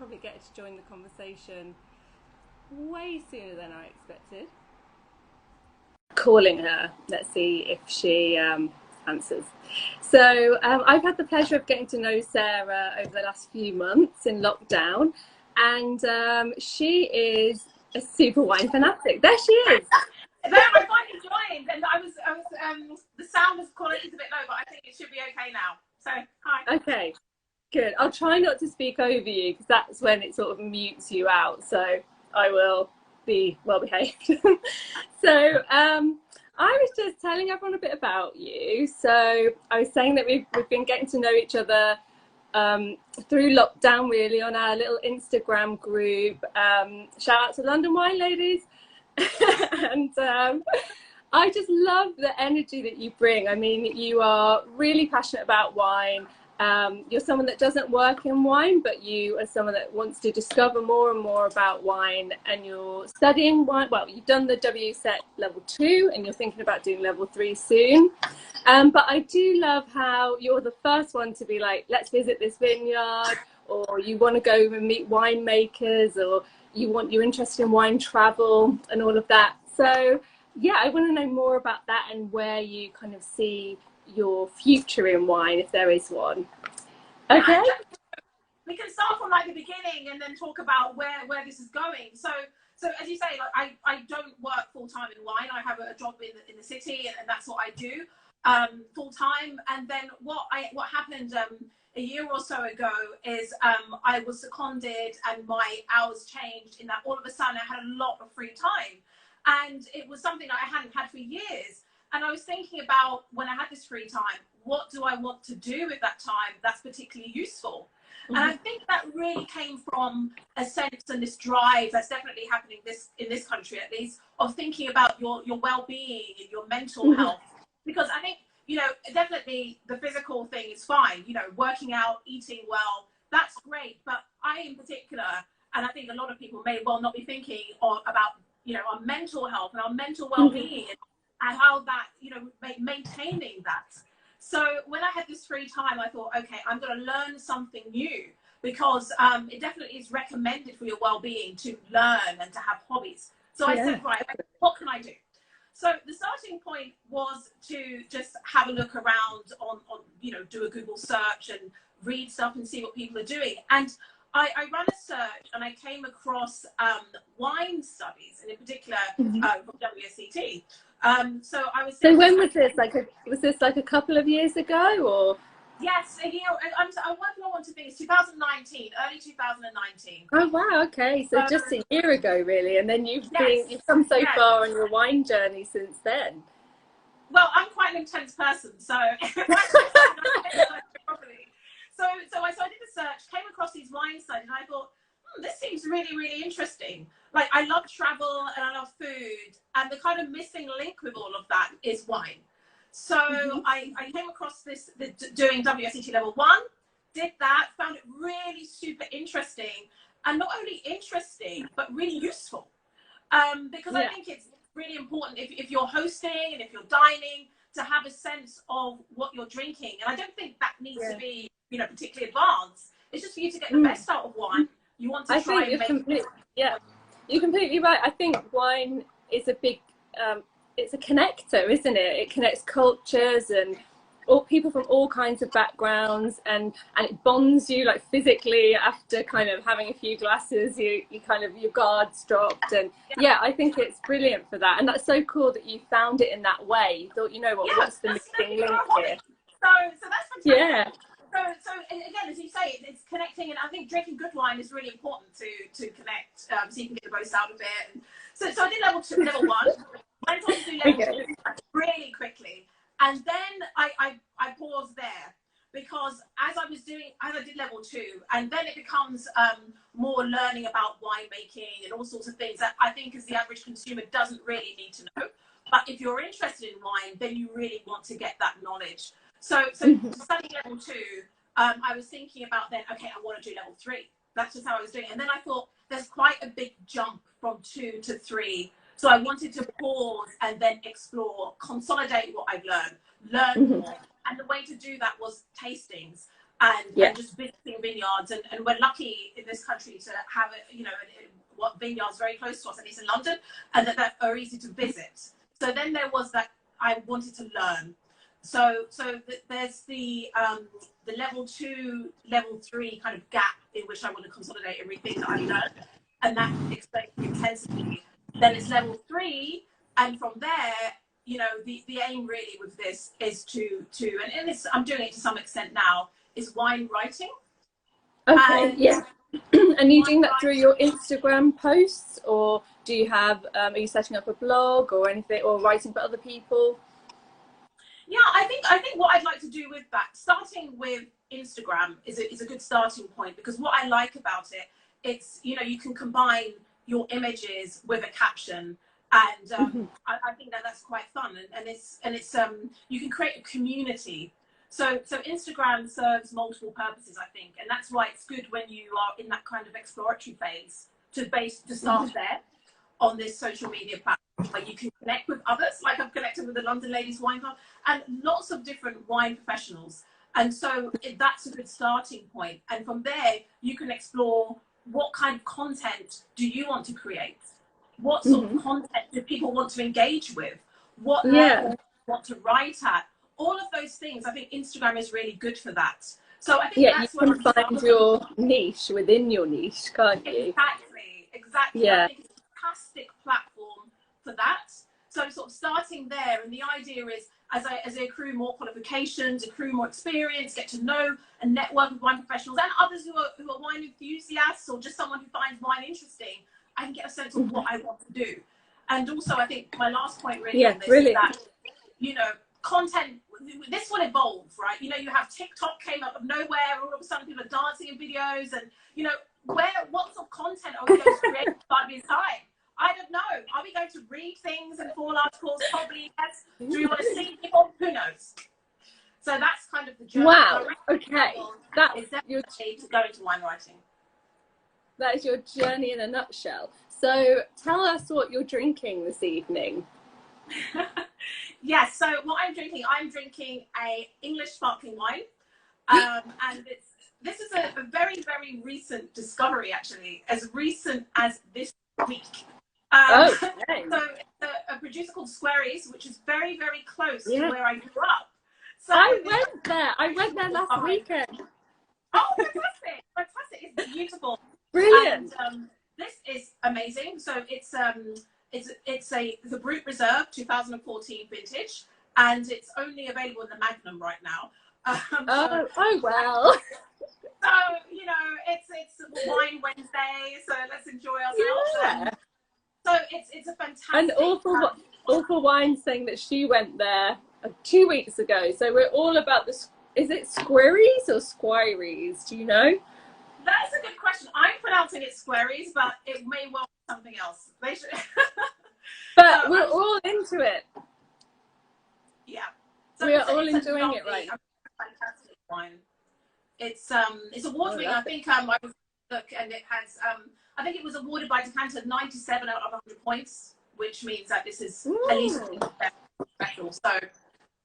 probably get her to join the conversation way sooner than I expected. Calling her. Let's see if she answers. So I've had the pleasure of getting to know Sarah over the last few months in lockdown, and she is a super wine fanatic. There she is. No, I finally joined, and the sound quality is a bit low, but I think it should be okay now. So, hi. Okay, good. I'll try not to speak over you because that's when it sort of mutes you out. So I will be well behaved. So I was just telling everyone a bit about you. So I was saying that we've been getting to know each other through lockdown, really, on our little Instagram group. Shout out to London Wine Ladies. And I just love the energy that you bring. I mean, you are really passionate about wine. You're someone that doesn't work in wine, but you are someone that wants to discover more and more about wine, and you're studying wine. Well, you've done the WSET level 2 and you're thinking about doing level 3 soon. But I do love how you're the first one to be like, let's visit this vineyard, or you want to go and meet winemakers, or you're interested in wine travel and all of that. So yeah, I want to know more about that and where you kind of see your future in wine, if there is one. Okay. We can start from like the beginning and then talk about where this is going. So as you say, like I don't work full time in wine. I have a job in the city, and that's what I do full time. And then what happened a year or so ago is I was seconded and my hours changed, in that all of a sudden I had a lot of free time, and it was something that I hadn't had for years. And I was thinking about, when I had this free time, what do I want to do with that time that's particularly useful? Mm-hmm. And I think that really came from a sense and this drive that's definitely happening in this country, at least, of thinking about your well-being and your mental mm-hmm. health. Because I think, you know, definitely the physical thing is fine, you know, working out, eating well, that's great. But I in particular, and I think a lot of people may well not be thinking about, you know, our mental health and our mental well-being, mm-hmm. and how that, you know, maintaining that. So when I had this free time, I thought, okay, I'm going to learn something new, because it definitely is recommended for your well-being to learn and to have hobbies. So I said, right, what can I do? So the starting point was to just have a look around on you know, do a Google search and read stuff and see what people are doing. And I ran a search and I came across wine studies, and in particular from WSET. So I was. So when was this? Was this like a couple of years ago, or? Yes, a year. I'm working on one to think it's 2019, early 2019. Oh wow, okay, so just a year ago, really, and then you've come so far on your wine journey since then. Well, I'm quite an intense person, so So I did a search, came across these wine studies, and I thought, this seems really, really interesting. Like, I love travel and I love food, and the kind of missing link with all of that is wine. So I came across doing WSET level 1, did that, found it really super interesting, and not only interesting, but really useful. Because I think it's really important if you're hosting and if you're dining, to have a sense of what you're drinking. And I don't think that needs to be, you know, particularly advanced. It's just for you to get the best out of wine. You want to try and make you're completely right. I think wine is a big it's a connector, isn't it? It connects cultures and all people from all kinds of backgrounds, and it bonds you, like, physically. After kind of having a few glasses, you kind of, your guard's dropped, and I think it's brilliant for that. And that's so cool that you found it in that way. You thought, you know what, what's the missing link here? So that's fantastic. Yeah. So again, as you say, it's connecting, and I think drinking good wine is really important to connect, so you can get the most out of it. And so I did level 1. Went on to do level 2 really quickly, and then I paused there, because as I did level 2, and then it becomes more learning about winemaking and all sorts of things that I think as the average consumer doesn't really need to know. But if you're interested in wine, then you really want to get that knowledge. So studying level 2, I was thinking about then, okay, I want to do level 3. That's just how I was doing it. And then I thought, there's quite a big jump from 2 to 3. So I wanted to pause and then explore, consolidate what I've learned, learn more. And the way to do that was tastings. and just visiting vineyards. And we're lucky in this country to have it, you know, what vineyards very close to us, at least in London, and that are easy to visit. So then there was that I wanted to learn. So there's the level 2, level 3 kind of gap in which I want to consolidate everything that I've learned, and that explains intensity. Then it's level 3, and from there, you know, the aim really with this is to and it's, I'm doing it to some extent now, is wine writing. Okay. And yeah. And are you doing that through your Instagram posts, or do you have are you setting up a blog or anything, or writing for other people? Yeah, I think what I'd like to do with that, starting with Instagram, is a good starting point, because what I like about it, it's, you know, you can combine your images with a caption, and I think that's quite fun, and it's you can create a community. So Instagram serves multiple purposes, I think, and that's why it's good when you are in that kind of exploratory phase to start there on this social media platform, where you can connect with others, like I've connected with the London Ladies Wine Club and lots of different wine professionals. And so that's a good starting point. And from there, you can explore what kind of content do you want to create? What sort of content do people want to engage with? What level do you want to write at? All of those things, I think Instagram is really good for that. So I think that's you can find your niche within your niche, can't you? Exactly. Yeah. I think it's a fantastic platform for that. So sort of starting there, and the idea is, as I accrue more qualifications, accrue more experience, get to know and network with wine professionals and others who are wine enthusiasts, or just someone who finds wine interesting, I can get a sense of what I want to do. And also, I think my last point really on this is that, you know, content, this will evolve, right? You know, you have TikTok came up of nowhere, all of a sudden people are dancing in videos, and, you know, what sort of content are we going to create in 5 years' time? I don't know. Are we going to read things and fall articles? Probably yes. Do we want to see people? Who knows? So that's kind of the journey. Wow. Okay. That's definitely to go into wine writing. That is your journey in a nutshell. So tell us what you're drinking this evening. Yes. So what I'm drinking a English sparkling wine, and this is a very, very recent discovery, actually, as recent as this week. So it's a producer called Squaries, which is very, very close to where I grew up. So I went there last weekend. Oh, fantastic! Fantastic! It's beautiful. Brilliant. And this is amazing. So it's a Brut Reserve 2014 vintage, and it's only available in the Magnum right now. Oh well. So, you know, it's Wine Wednesday, so let's enjoy ourselves. Yeah. So it's a fantastic. And Awful Wine saying that she went there 2 weeks ago. So we're all about this. Is it Squaries or Squiries? Do you know? That's a good question. I'm pronouncing it Squaries, but it may well be something else. They should. But we're all into it. Yeah. So we are all enjoying it right now. Fantastic wine. It's award winning. I think I was look, and it has I think it was awarded by Decanter 97 out of 100 points, which means that this is at least special. So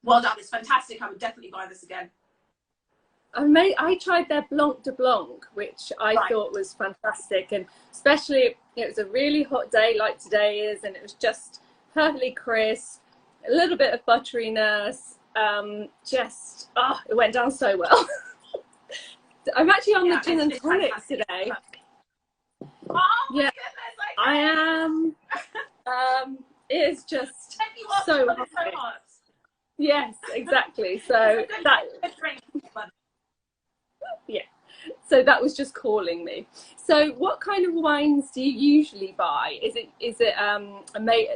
well done. It's fantastic. I would definitely buy this again. I tried their Blanc de Blanc, which I thought was fantastic, and especially it was a really hot day like today is, and it was just perfectly crisp, a little bit of butteriness, it went down so well. I'm actually on the gin and tonic today. Oh my goodness, I am. It is just so hot. Yes, exactly. So so that was just calling me. So what kind of wines do you usually buy? Is it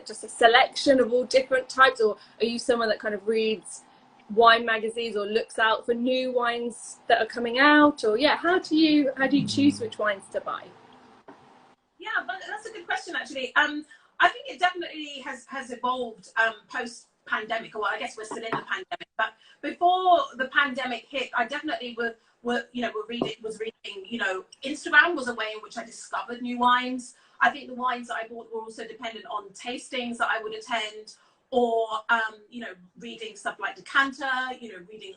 just a selection of all different types, or are you someone that kind of reads wine magazines or looks out for new wines that are coming out, or how do you choose which wines to buy? Yeah, but that's a good question, actually. I think it definitely has evolved post pandemic, or well, I guess we're still in the pandemic, but before the pandemic hit, I definitely was reading, you know, Instagram was a way in which I discovered new wines. I think the wines that I bought were also dependent on tastings that I would attend, or you know, reading stuff like Decanter, you know, reading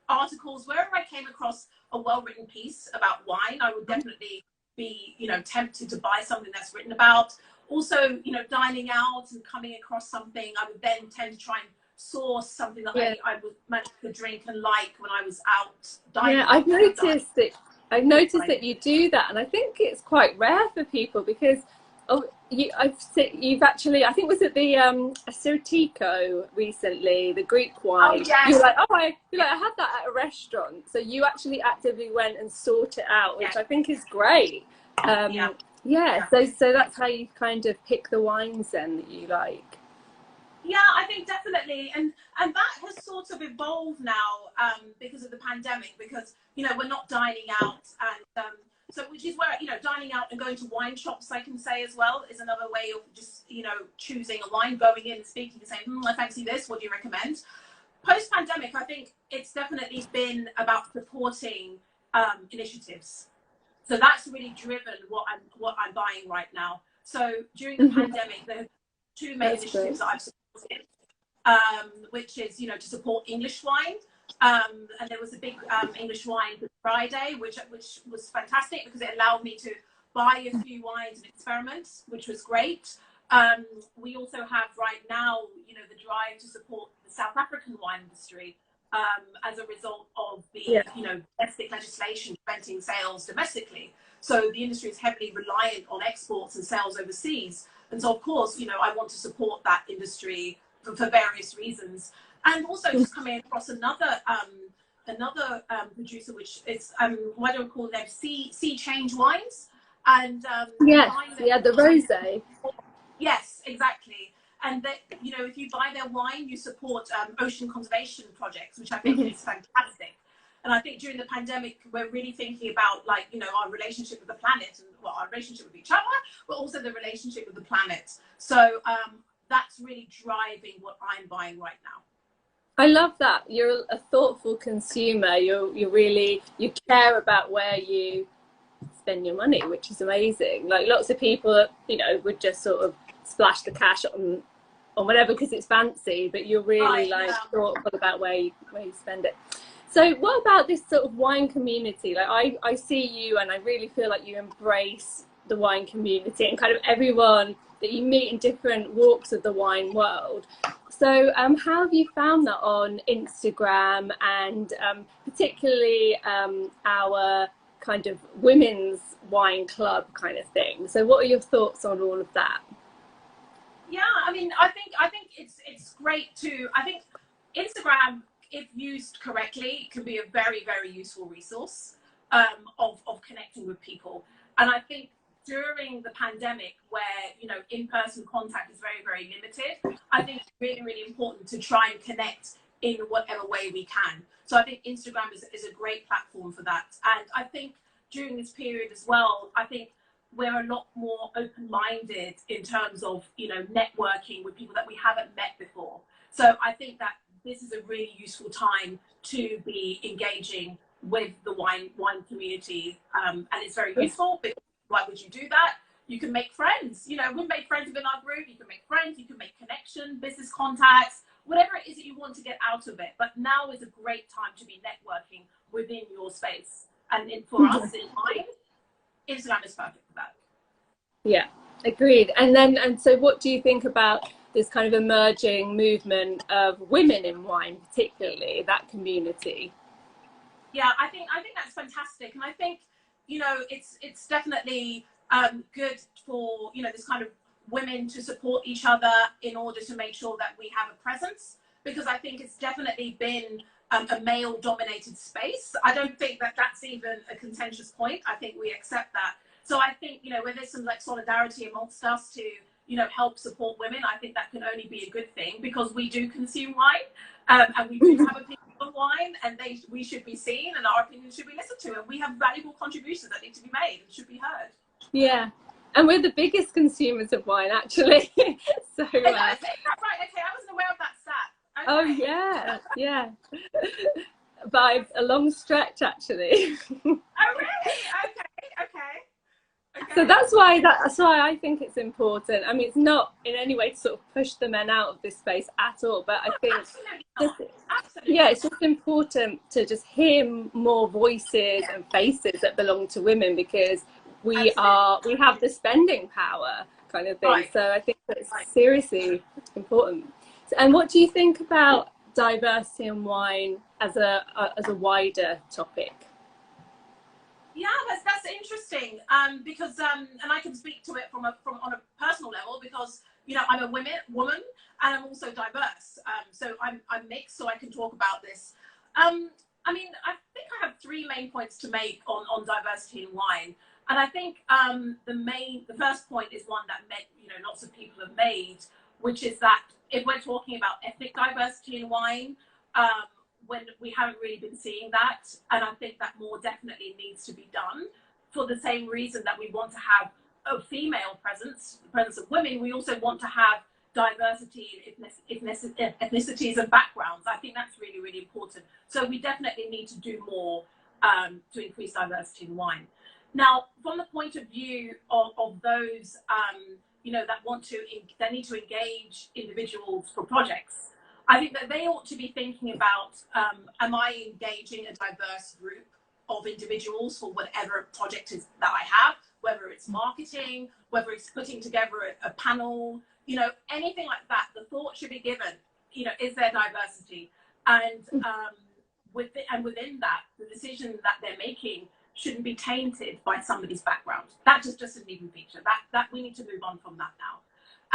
articles, wherever I came across a well-written piece about wine, I would definitely be, you know, tempted to buy something that's written about. Also, you know, dining out and coming across something, I would then tend to try and source something that I would manage to drink and like when I was out dining. Yeah, I've noticed that you do that, and I think it's quite rare for people because you've actually, I think, was it the Assyrtiko recently, the Greek wine? Oh yes. You're like, I had that at a restaurant. So you actually actively went and sought it out, which I think is great. So that's how you kind of pick the wines then that you like. Yeah, I think definitely, and that has sort of evolved now because of the pandemic. Because, you know, we're not dining out, and so which is where, you know, dining out and going to wine shops, I can say as well, is another way of just, you know, choosing a wine, going in, speaking, and saying, I fancy this. What do you recommend? Post pandemic, I think it's definitely been about supporting initiatives. So that's really driven what I'm buying right now. So during the pandemic, there are two main initiatives that I've supported, which is, you know, to support English wine. And there was a big English wine Friday, which was fantastic because it allowed me to buy a few wines and experiment, which was great. We also have right now, you know, the drive to support the South African wine industry as a result of the, you know, domestic legislation preventing sales domestically. So the industry is heavily reliant on exports and sales overseas. And so, of course, you know, I want to support that industry for various reasons. And also just coming across another producer, which is, why don't we call them Sea Change Wines? And the rosé. Yes, exactly. And that, you know, if you buy their wine, you support ocean conservation projects, which I think is fantastic. And I think during the pandemic, we're really thinking about, like, you know, our relationship with the planet, and well, our relationship with each other, but also the relationship with the planet. So that's really driving what I'm buying right now. I love that. You're a thoughtful consumer. You care about where you spend your money, which is amazing. Like, lots of people, you know, would just sort of splash the cash on whatever because it's fancy, but you're really thoughtful about where you spend it. So what about this sort of wine community? Like, I see you and I really feel like you embrace the wine community and kind of everyone that you meet in different walks of the wine world. So how have you found that on Instagram and particularly our kind of women's wine club kind of thing? So what are your thoughts on all of that? Yeah, I mean, I think it's great to, I think Instagram, if used correctly, can be a very, very useful resource of connecting with people. And I think during the pandemic, where, you know, in-person contact is very, very limited, I think it's really, really important to try and connect in whatever way we can. So I think Instagram is a great platform for that. And I think during this period as well, I think we're a lot more open-minded in terms of, you know, networking with people that we haven't met before. So I think that this is a really useful time to be engaging with the wine community, and it's very useful because why would you do that? You can make friends. You know, we make friends within our group. You can make friends. You can make connection, business contacts, whatever it is that you want to get out of it. But now is a great time to be networking within your space. And for us in wine, Instagram is perfect for that. Yeah, agreed. And so what do you think about this kind of emerging movement of women in wine, particularly that community? Yeah, I think that's fantastic. And I think, you know, it's definitely good for, you know, this kind of women to support each other in order to make sure that we have a presence, because I think it's definitely been a male dominated space. I don't think that that's even a contentious point. I think we accept that. So I think, you know, when there's some like solidarity amongst us to, you know, help support women, I think that can only be a good thing, because we do consume wine, and we do have opinions on wine, and we should be seen, and our opinions should be listened to, and we have valuable contributions that need to be made and should be heard. Yeah, and we're the biggest consumers of wine, actually. So is that right? Okay, I wasn't aware of that stat. Okay. Oh yeah, by a long stretch, actually. Oh really? Okay. So that's why I think it's important. I mean, it's not in any way to sort of push the men out of this space at all, but I think yeah, it's just important to just hear more voices and faces that belong to women, because we have the spending power kind of thing. Right. So I think that's seriously important. And what do you think about diversity in wine as a wider topic? Yeah, that's interesting. Because and I can speak to it from on a personal level, because you know I'm a woman and I'm also diverse. So I'm mixed, so I can talk about this. I mean, I think I have three main points to make on diversity in wine, and I think the first point is one that lots of people have made, which is that if we're talking about ethnic diversity in wine, when we haven't really been seeing that, and I think that more definitely needs to be done. For the same reason that we want to have a female presence, the presence of women, we also want to have diversity in ethnicities and backgrounds. I think that's really, really important. So we definitely need to do more to increase diversity in wine. Now, from the point of view of those, that need to engage individuals for projects, I think that they ought to be thinking about, am I engaging a diverse group of individuals for whatever project is that I have, whether it's marketing, whether it's putting together a panel, anything like that. The thought should be given, is there diversity? And within that, the decision that they're making shouldn't be tainted by somebody's background. That just doesn't even feature. That we need to move on from that now.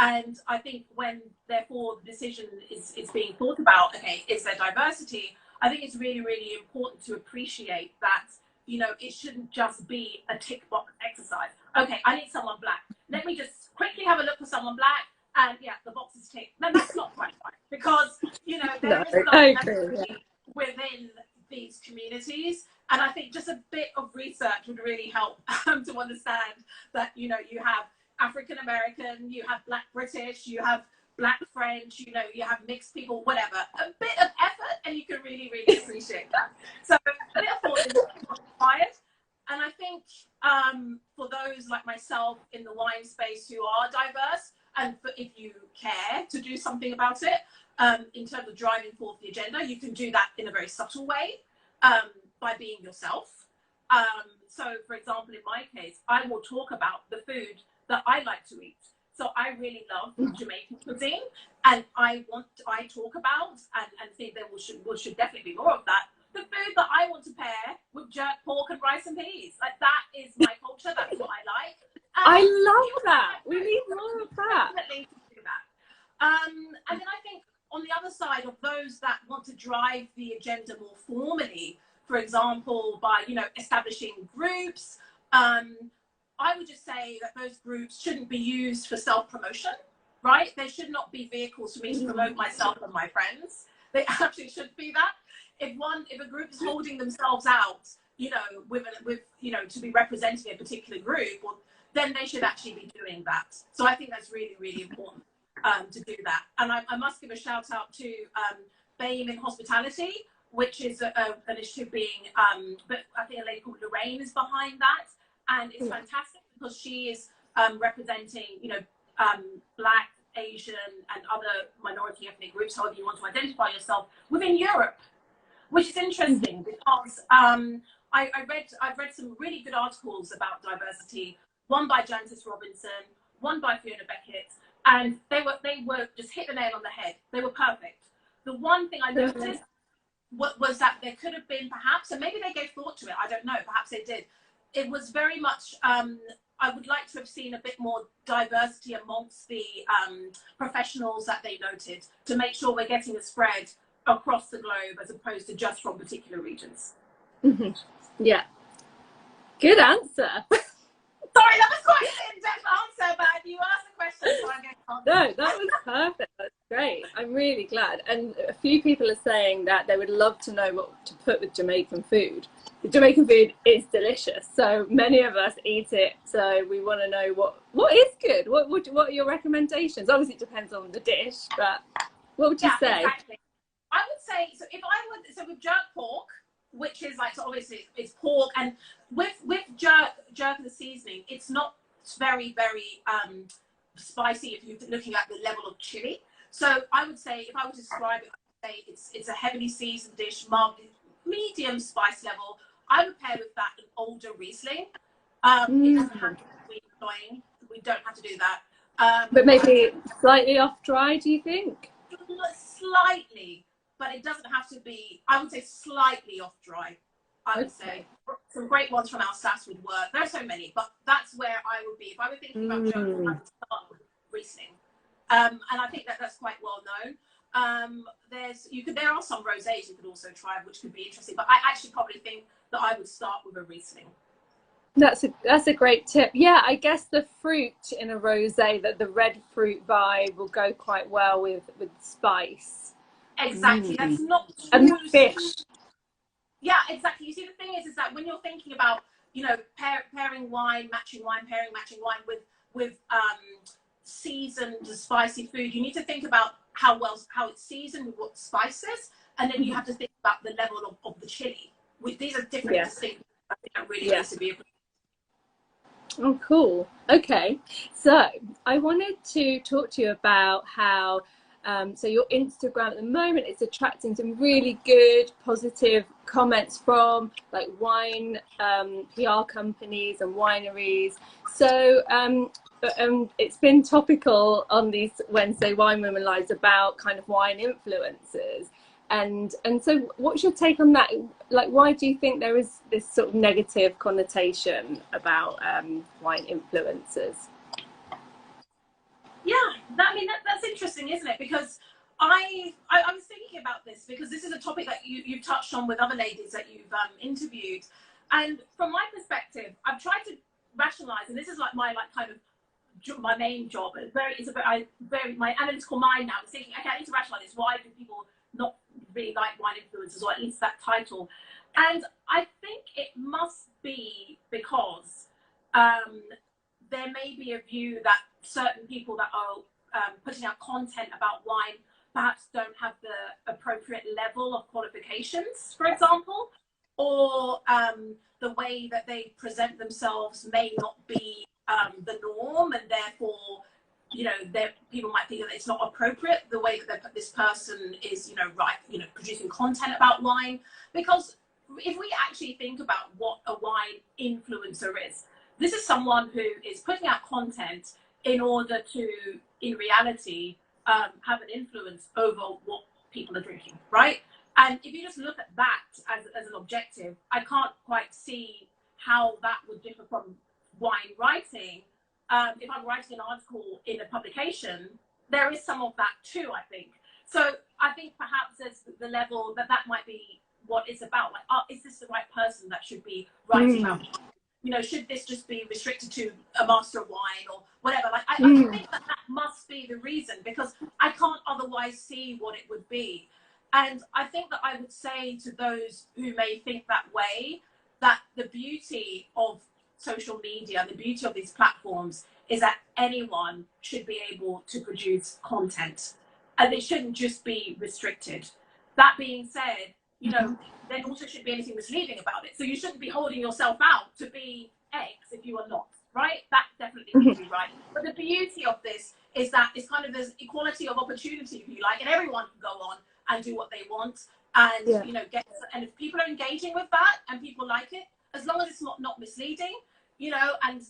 And I think when, therefore, the decision is being thought about, okay, is there diversity? I think it's really, really important to appreciate that, it shouldn't just be a tick box exercise. Okay, I need someone black. Let me just quickly have a look for someone black, and yeah, the box is ticked. No, that's not quite right, because, there is diversity within these communities. And I think just a bit of research would really help to understand that, you have African American, you have Black British, you have Black French, you have mixed people, whatever. A bit of effort, and you can really, really appreciate that. So therefore, it's required. And I think for those like myself in the wine space who are diverse, and if you care to do something about it, in terms of driving forth the agenda, you can do that in a very subtle way, by being yourself. So, for example, in my case, I will talk about the food that I like to eat. So I really love Jamaican cuisine, and I talk about and think there should definitely be more of that. The food that I want to pair with jerk pork and rice and peas, like that is my culture. That's what I like. I love that. We need more of that. Definitely do that. And then I think on the other side of those that want to drive the agenda more formally, for example, by establishing groups. I would just say that those groups shouldn't be used for self-promotion, right? They should not be vehicles for me to promote myself and my friends. They actually should be that. If a group is holding themselves out, to be representing a particular group, well, then they should actually be doing that. So I think that's really, really important to do that. And I must give a shout out to BAME in Hospitality, which is an initiative being, but I think a lady called Lorraine is behind that. And it's fantastic because she is representing, Black, Asian, and other minority ethnic groups, however you want to identify yourself, within Europe, which is interesting because I've read some really good articles about diversity. One by Jancis Robinson, one by Fiona Beckett, and they were just hit the nail on the head. They were perfect. The one thing I noticed was that there could have been perhaps, and maybe they gave thought to it, I don't know, perhaps they did. It was very much, I would like to have seen a bit more diversity amongst the professionals that they noted, to make sure we're getting a spread across the globe as opposed to just from particular regions. Mm-hmm. Yeah. Good answer. Sorry, that was quite an in-depth answer, but you asked the question, so I'm going to answer. No, that was perfect. That's great. I'm really glad. And a few people are saying that they would love to know what to put with Jamaican food. The Jamaican food is delicious, so many of us eat it. So we want to know what is good. What are your recommendations? Obviously, it depends on the dish, but what would you say? Exactly. I would say, so with jerk pork, which is like, so obviously it's pork, and with jerk and the seasoning, it's not very, very spicy if you're looking at the level of chili. So I would say, if I were to describe it, I would say it's a heavily seasoned dish, medium spice level. I would pair with that an older Riesling. It doesn't have to be annoying. We don't have to do that. But maybe slightly off dry, do you think? Slightly, but it doesn't have to be, I would say slightly off dry. I would say some great ones from Alsace would work. There are so many, but that's where I would be. If I were thinking about Germany, I would start with Riesling. And I think that that's quite well known. There are some rosés you could also try, which could be interesting, but I actually probably think that I would start with a Riesling. That's a great tip. Yeah, I guess the fruit in a rosé, that the red fruit vibe will go quite well with spice. Exactly. That's not too and fish. Yeah, exactly. You see, the thing is that when you're thinking about, you know, pairing wine, matching wine, matching wine with seasoned spicy food, you need to think about how it's seasoned with what spices, and then you have to think about the level of the chili. These are different distinct. I think that really needs to be. Oh, cool. Okay, so I wanted to talk to you about how so your Instagram at the moment is attracting some really good positive comments from like wine PR companies and wineries. So it's been topical on these Wednesday Wine Women Lives about kind of wine influencers. And so what's your take on that? Like, why do you think there is this sort of negative connotation about wine influencers? Yeah, that's interesting, isn't it? Because I was thinking about this, because this is a topic that you've touched on with other ladies that you've interviewed. And from my perspective, I've tried to rationalize, and this is like my my main job. My analytical mind now is thinking, okay, I need to rationalize this. Why do people not really like wine influencers, or at least that title? And I think it must be because there may be a view that certain people that are putting out content about wine perhaps don't have the appropriate level of qualifications, for example, or the way that they present themselves may not be the norm, and therefore, you know, people might think that it's not appropriate the way that this person is, producing content about wine. Because if we actually think about what a wine influencer is, this is someone who is putting out content in order to, in reality, have an influence over what people are drinking, right? And if you just look at that as an objective, I can't quite see how that would differ from wine writing. If I'm writing an article in a publication, there is some of that too, I think. So I think perhaps there's the level that might be what it's about. Like, is this the right person that should be writing about? You know, should this just be restricted to a master of wine or whatever? Like, I think that must be the reason, because I can't otherwise see what it would be. And I think that I would say to those who may think that way, that the beauty of social media, the beauty of these platforms, is that anyone should be able to produce content, and they shouldn't just be restricted. That being said, you know, there also shouldn't be anything misleading about it. So you shouldn't be holding yourself out to be X if you are not, right? That definitely needs to be right. But the beauty of this is that it's kind of this equality of opportunity, if you like, and everyone can go on and do what they want, and you know, and if people are engaging with that and people like it, as long as it's not misleading, you know, and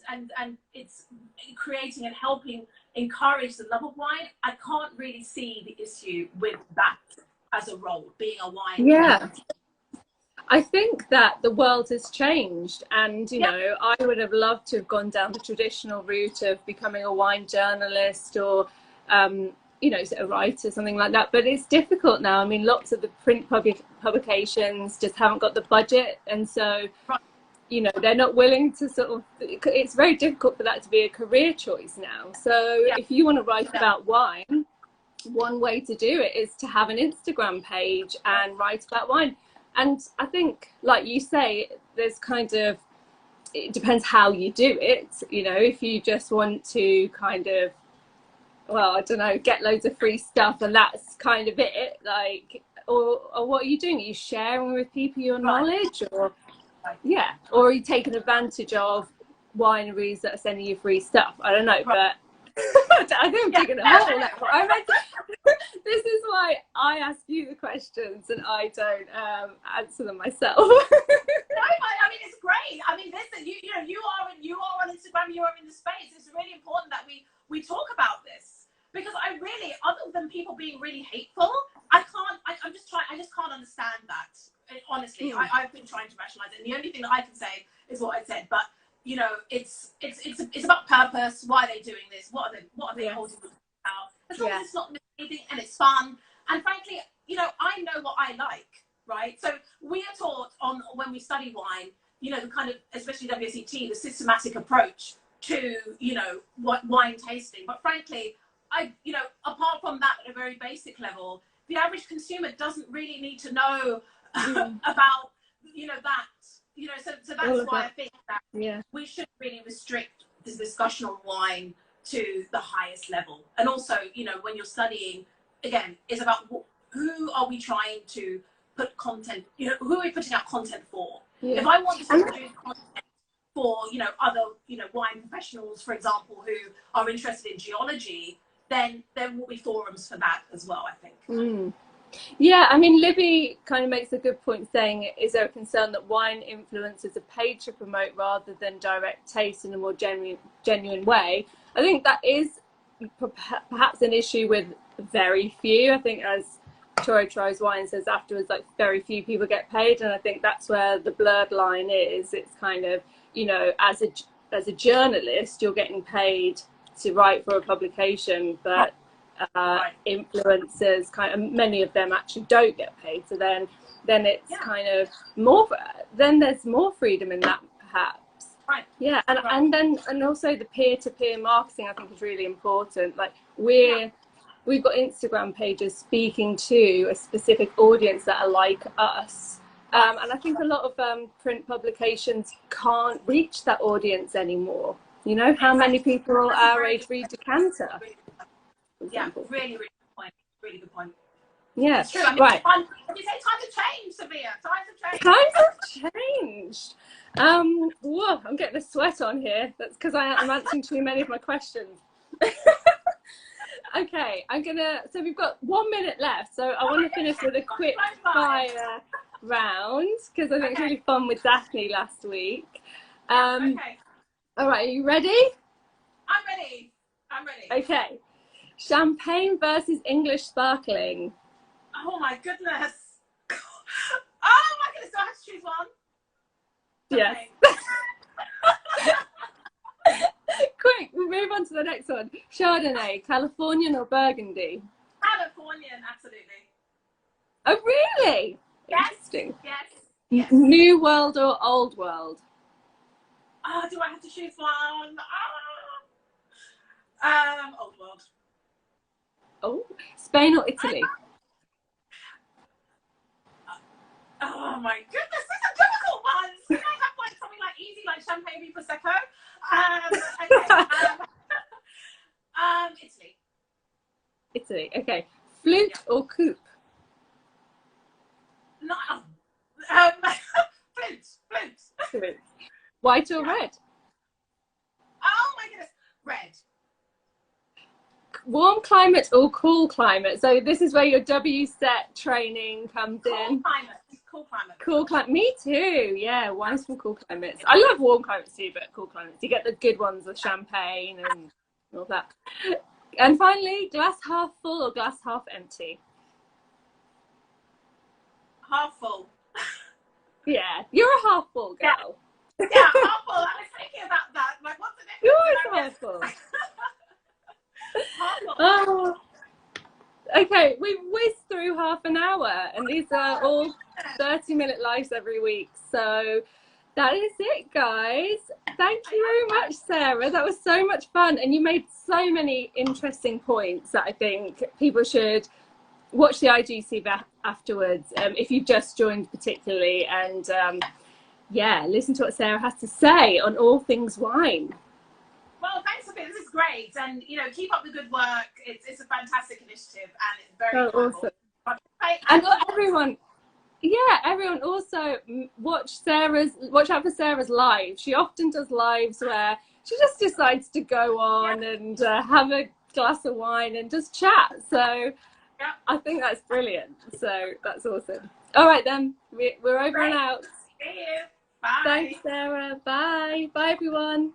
it's creating and helping encourage the love of wine, I can't really see the issue with that as a role, being a wine. Yeah. I think that the world has changed, and you know, I would have loved to have gone down the traditional route of becoming a wine journalist or you know, a writer, something like that, but it's difficult now. I mean, lots of the print publications just haven't got the budget, and so you know, they're not willing to sort of, it's very difficult for that to be a career choice now. So if you want to write about wine, one way to do it is to have an Instagram page and write about wine. And I think, like you say, there's kind of, it depends how you do it. You know, if you just want to kind of, well, I don't know, get loads of free stuff and that's kind of it, like, or what are you doing? Are you sharing with people your knowledge, or or are you taking advantage of wineries that are sending you free stuff. I don't know, Right. but I think I'm digging a hole now. This is why I ask you the questions and I don't answer them myself. No, I mean, it's great. I mean, listen, you know, you are on Instagram, you are in the space. It's really important that we talk about this, because I really, other than people being really hateful, I just can't understand that. Honestly, I've been trying to rationalize it, and the only thing that I can say is what I said. But you know, it's about purpose. Why are they doing this? What are they holding out? As long as it's not misleading and it's fun. And frankly, you know, I know what I like, right? So we are taught when we study wine, you know, the kind of, especially WSET, the systematic approach to, you know, wine tasting. But frankly, you know, apart from that, at a very basic level, the average consumer doesn't really need to know about, you know, that. You know, so that's why I think that we should really restrict this discussion on wine to the highest level. And also, you know, when you're studying, again, it's about who are we trying to put content, you know, who are we putting out content for? If I want to produce content for, you know, other, you know, wine professionals, for example, who are interested in geology, then there will be forums for that as well, I think. Yeah, I mean, Libby kind of makes a good point saying, is there a concern that wine influencers are paid to promote rather than direct taste in a more genuine way? I think that is perhaps an issue with very few. I think, as Troy Tries Wine says afterwards, like, very few people get paid, and I think that's where the blurred line is. It's kind of, you know, as a journalist, you're getting paid to write for a publication, but influencers, kind of, many of them actually don't get paid, so then it's kind of more, then there's more freedom in that, perhaps. And also the peer-to-peer marketing, I think, is really important. Like, we've got Instagram pages speaking to a specific audience that are like us, and I think a lot of print publications can't reach that audience anymore. You know, how many people our age read Decanter? Yeah, really good point. Really good point. Yeah, it's true. I mean, right. Did you say time to change, Sophia? Time to change. Times have changed. Whoa, I'm getting a sweat on here. That's because I'm answering too many of my questions. Okay, so we've got 1 minute left. So I want to finish with a quick fire round, because I think it's really fun with Daphne last week. Okay. All right, are you ready? I'm ready. Okay. Champagne versus English sparkling. Oh my goodness. Oh my goodness, do I have to choose one? Yes. Quick, we'll move on to the next one. Chardonnay, Californian or Burgundy? Californian, absolutely. Oh, really? Yes. Interesting. Yes. New World or Old World? Oh, do I have to choose one? Old World. Oh, Spain or Italy? Oh my goodness, these are difficult ones. Can I have like something like easy, like champagne v prosecco? Italy. Okay. Flute or coupe? No. Flute. White or red? Oh my goodness, red. Warm climate or cool climate? So this is where your WSET training comes in. Cool climate. Me too. Yeah, wines from cool climates. I love warm climates too, but cool climates. You get the good ones with champagne and all that. And finally, glass half full or glass half empty? Half full. Yeah, you're a half full girl. Yeah, half full. I was thinking about that. Like, what's the difference? You're half full. Oh, okay, we've whizzed through half an hour, and these are all 30-minute lives every week. So that is it, guys. Thank you very much, Sarah. That was so much fun, and you made so many interesting points that I think people should watch the IGC afterwards, if you've just joined particularly, and yeah, listen to what Sarah has to say on all things wine. Well, thanks, Sophia. This is great, and you know, keep up the good work. It's a fantastic initiative, and it's very awesome. And everyone, yeah, everyone also watch out for Sarah's live. She often does lives where she just decides to go Yeah, on and have a glass of wine and just chat. So yeah. I think that's brilliant. So that's awesome. All right then, we're over and Great. out. See you. Bye. Thanks, Sarah. Bye. Bye, everyone.